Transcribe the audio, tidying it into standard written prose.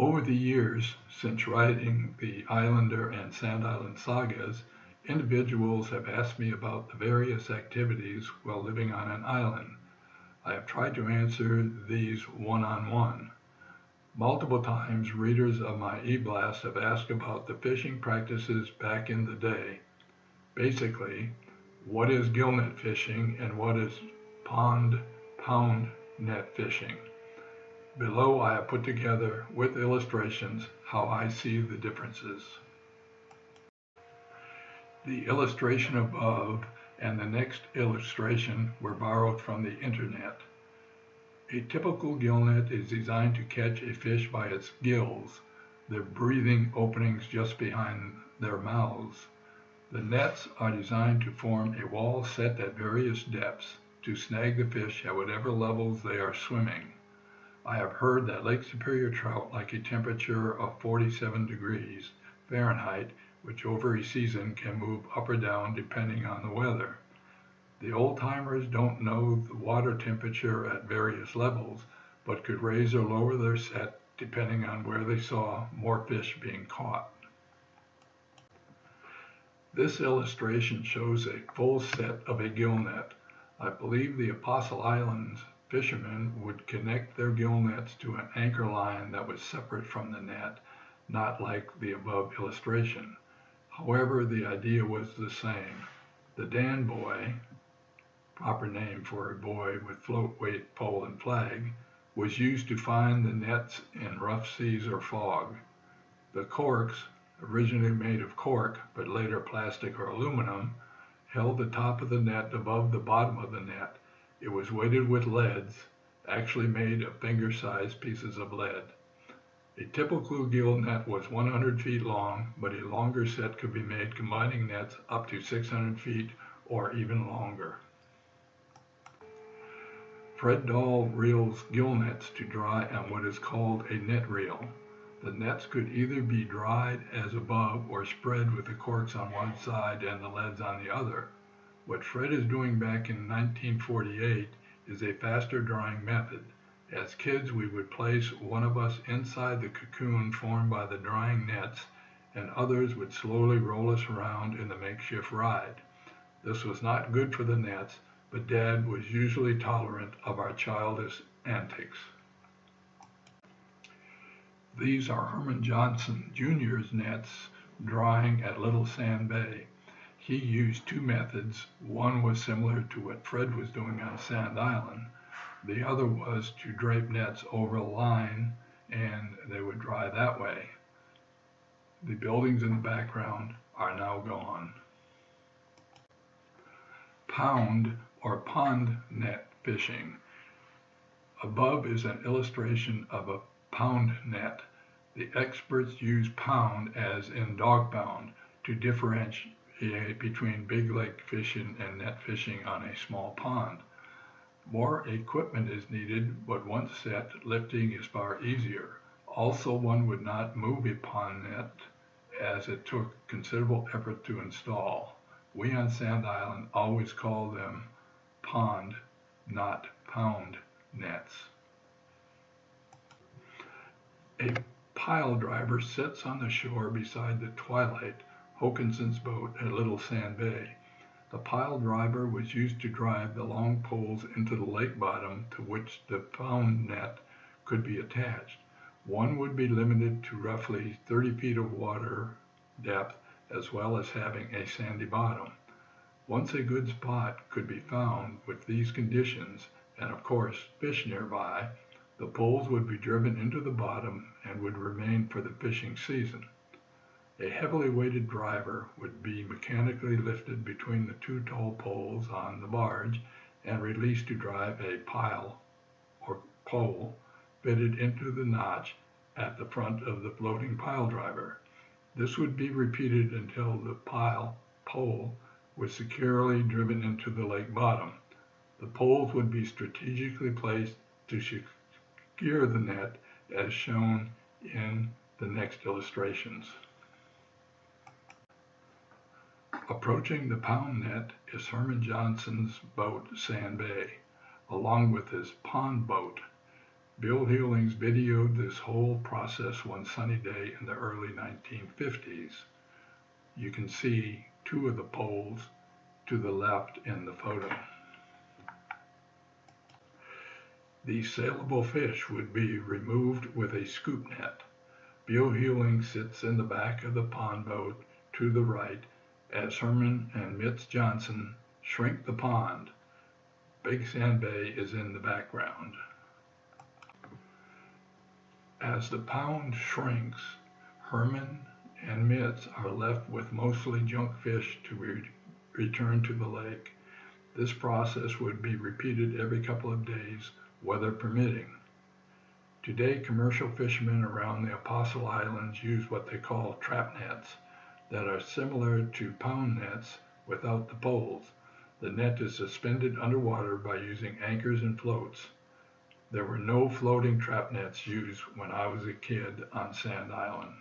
Over the years, since writing the Islander and Sand Island sagas, individuals have asked me about the various activities while living on an island. I have tried to answer these one-on-one. Multiple times, readers of my e-blast have asked about the fishing practices back in the day. Basically, what is gillnet fishing and what is pound net fishing? Below I have put together, with illustrations, how I see the differences. The illustration above and the next illustration were borrowed from the internet. A typical gillnet is designed to catch a fish by its gills, the breathing openings just behind their mouths. The nets are designed to form a wall set at various depths to snag the fish at whatever levels they are swimming. I have heard that Lake Superior trout like a temperature of 47 degrees Fahrenheit, which over a season can move up or down depending on the weather. The old-timers don't know the water temperature at various levels, but could raise or lower their set depending on where they saw more fish being caught. This illustration shows a full set of a gillnet. I believe the Apostle Islands fishermen would connect their gillnets to an anchor line that was separate from the net, not like the above illustration. However, the idea was the same. The Dan buoy, proper name for a buoy with float weight pole and flag, was used to find the nets in rough seas or fog. The corks, originally made of cork but later plastic or aluminum, held the top of the net above the bottom of the net. It was weighted with leads, actually made of finger-sized pieces of lead. A typical gill net was 100 feet long, but a longer set could be made combining nets up to 600 feet or even longer. Fred Dahl reels gill nets to dry on what is called a net reel. The nets could either be dried as above or spread with the corks on one side and the leads on the other. What Fred is doing back in 1948 is a faster drying method. As kids, we would place one of us inside the cocoon formed by the drying nets, and others would slowly roll us around in the makeshift ride. This was not good for the nets, but Dad was usually tolerant of our childish antics. These are Herman Johnson Jr.'s nets drying at Little Sand Bay. He used two methods. One was similar to what Fred was doing on Sand Island. The other was to drape nets over a line and they would dry that way. The buildings in the background are now gone. Pound or pond net fishing. Above is an illustration of a pound net. The experts use pound as in dog pound to differentiate between big lake fishing and net fishing on a small pond. More equipment is needed, but once set, lifting is far easier. Also, one would not move a pond net as it took considerable effort to install. We on Sand Island always call them pond, not pound nets. A pile driver sits on the shore beside the Twilight, Hokinson's boat at Little Sand Bay. The pile driver was used to drive the long poles into the lake bottom to which the pound net could be attached. One would be limited to roughly 30 feet of water depth, as well as having a sandy bottom. Once a good spot could be found with these conditions, and of course fish nearby, the poles would be driven into the bottom and would remain for the fishing season. A heavily weighted driver would be mechanically lifted between the two tall poles on the barge and released to drive a pile or pole fitted into the notch at the front of the floating pile driver. This would be repeated until the pole was securely driven into the lake bottom. The poles would be strategically placed to secure the net as shown in the next illustrations. Approaching the pound net is Herman Johnson's boat, Sand Bay, along with his pond boat. Bill Hewlings videoed this whole process one sunny day in the early 1950s. You can see two of the poles to the left in the photo. These saleable fish would be removed with a scoop net. Bill Hewling sits in the back of the pond boat to the right as Herman and Mitz Johnson shrink the pond. Big Sand Bay is in the background. As the pond shrinks, Herman and Mitz are left with mostly junk fish to return to the lake. This process would be repeated every couple of days, weather permitting. Today, commercial fishermen around the Apostle Islands use what they call trap nets that are similar to pound nets without the poles. The net is suspended underwater by using anchors and floats. There were no floating trap nets used when I was a kid on Sand Island.